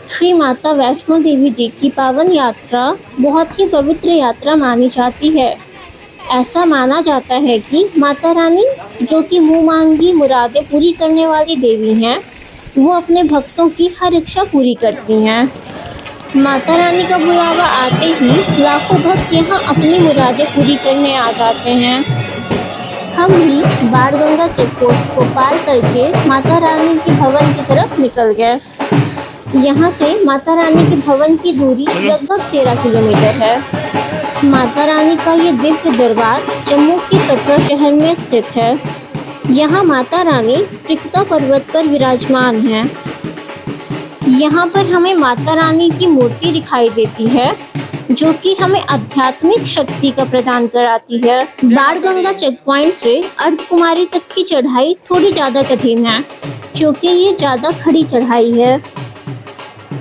श्री माता वैष्णो देवी जी की पावन यात्रा बहुत ही पवित्र यात्रा मानी जाती है। ऐसा माना जाता है कि माता रानी, जो कि मुँह मांगी मुरादें पूरी करने वाली देवी हैं, वो अपने भक्तों की हर इच्छा पूरी करती हैं। माता रानी का बुलावा आते ही लाखों भक्त यहाँ अपनी मुरादें पूरी करने आ जाते हैं। हम भी बाणगंगा चेक पोस्ट को पार करके माता रानी के भवन की तरफ निकल गए। यहाँ से माता रानी के भवन की दूरी लगभग 13 किलोमीटर है। माता रानी का ये दिव्य दरबार जम्मू के कटरा शहर में स्थित है। यहाँ माता रानी त्रिकुटा पर्वत पर विराजमान है। यहाँ पर हमें माता रानी की मूर्ति दिखाई देती है, जो कि हमें आध्यात्मिक शक्ति का प्रदान कराती है। बाणगंगा चेक पॉइंट से अर्धकुमारी तक की चढ़ाई थोड़ी ज़्यादा कठिन है, क्योंकि ये ज़्यादा खड़ी चढ़ाई है।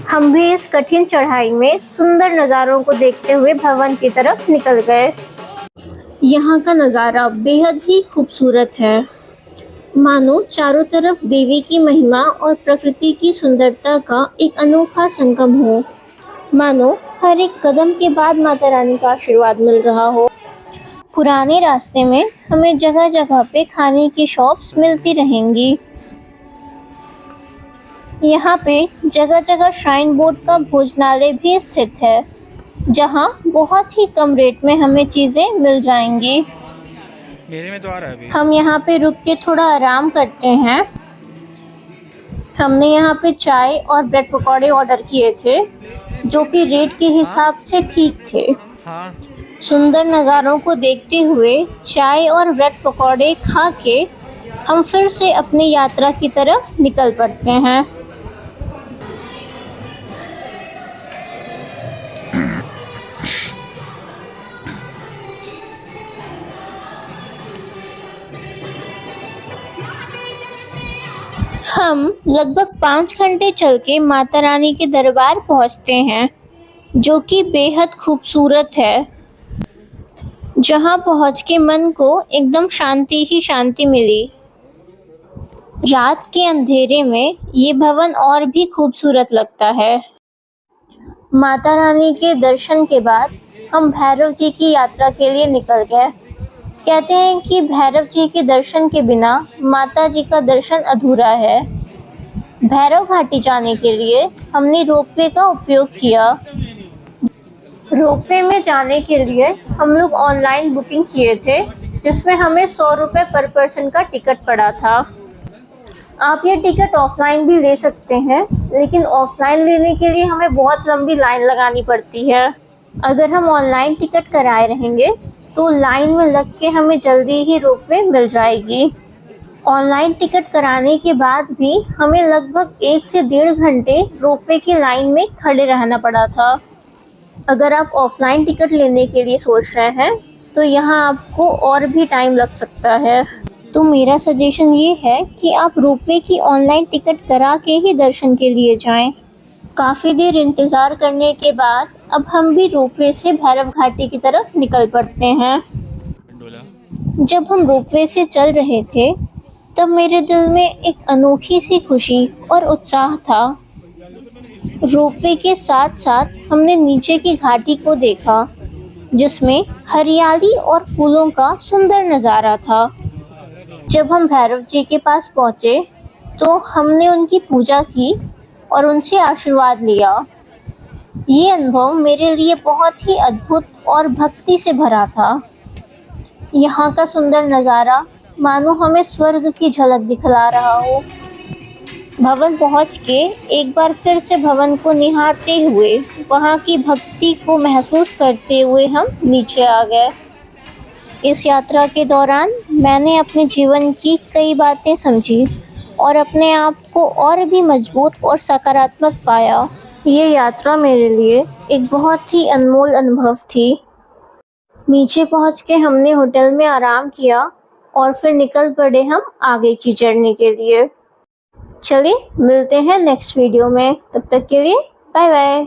हम भी इस कठिन चढ़ाई में सुंदर नज़ारों को देखते हुए भवन की तरफ निकल गए। यहाँ का नज़ारा बेहद ही खूबसूरत है, मानो चारों तरफ देवी की महिमा और प्रकृति की सुंदरता का एक अनोखा संगम हो। मानो हर एक कदम के बाद माता रानी का आशीर्वाद मिल रहा हो। पुराने रास्ते में हमें जगह जगह पे खाने की शॉप्स मिलती रहेंगी। यहाँ पे जगह जगह श्राइन बोर्ड का भोजनालय भी स्थित है, जहाँ बहुत ही कम रेट में हमें चीज़ें मिल जाएंगी। मेरे में तो आ रहा है अभी। हम यहाँ पे रुक के थोड़ा आराम करते हैं। हमने यहाँ पे चाय और ब्रेड पकौड़े ऑर्डर किए थे, जो कि रेट के हिसाब से ठीक थे। हाँ। सुंदर नज़ारों को देखते हुए चाय और ब्रेड पकौड़े खा के हम फिर से अपनी यात्रा की तरफ निकल पड़ते हैं। हम लगभग 5 घंटे चल के माता रानी के दरबार पहुंचते हैं, जो कि बेहद खूबसूरत है, जहां पहुंच के मन को एकदम शांति ही शांति मिली। रात के अंधेरे में ये भवन और भी खूबसूरत लगता है। माता रानी के दर्शन के बाद हम भैरव जी की यात्रा के लिए निकल गए। कहते हैं कि भैरव जी के दर्शन के बिना माता जी का दर्शन अधूरा है। भैरव घाटी जाने के लिए हमने रोपवे का उपयोग किया। रोपवे में जाने के लिए हम लोग ऑनलाइन बुकिंग किए थे, जिसमें हमें 100 रुपये पर पर्सन का टिकट पड़ा था। आप ये टिकट ऑफलाइन भी ले सकते हैं, लेकिन ऑफलाइन लेने के लिए हमें बहुत लंबी लाइन लगानी पड़ती है। अगर हम ऑनलाइन टिकट कराए रहेंगे तो लाइन में लग के हमें जल्दी ही रोपवे मिल जाएगी। ऑनलाइन टिकट कराने के बाद भी हमें लगभग 1 से 1.5 घंटे रोपवे की लाइन में खड़े रहना पड़ा था। अगर आप ऑफलाइन टिकट लेने के लिए सोच रहे हैं तो यहाँ आपको और भी टाइम लग सकता है। तो मेरा सजेशन ये है कि आप रोपवे की ऑनलाइन टिकट करा के ही दर्शन के लिए जाएं। काफ़ी देर इंतज़ार करने के बाद अब हम भी रोपवे से भैरव घाटी की तरफ निकल पड़ते हैं। जब हम रोपवे से चल रहे थे तब मेरे दिल में एक अनोखी सी खुशी और उत्साह था। रोपवे के साथ साथ हमने नीचे की घाटी को देखा, जिसमें हरियाली और फूलों का सुंदर नज़ारा था। जब हम भैरव जी के पास पहुँचे तो हमने उनकी पूजा की और उनसे आशीर्वाद लिया। ये अनुभव मेरे लिए बहुत ही अद्भुत और भक्ति से भरा था। यहाँ का सुंदर नज़ारा मानो हमें स्वर्ग की झलक दिखला रहा हो। भवन पहुँच के एक बार फिर से भवन को निहारते हुए, वहाँ की भक्ति को महसूस करते हुए हम नीचे आ गए। इस यात्रा के दौरान मैंने अपने जीवन की कई बातें समझी और अपने आप को और भी मजबूत और सकारात्मक पाया। ये यात्रा मेरे लिए एक बहुत ही अनमोल अनुभव थी। नीचे पहुँच के हमने होटल में आराम किया और फिर निकल पड़े हम आगे की जर्नी के लिए। चलिए मिलते हैं नेक्स्ट वीडियो में, तब तक के लिए बाय बाय।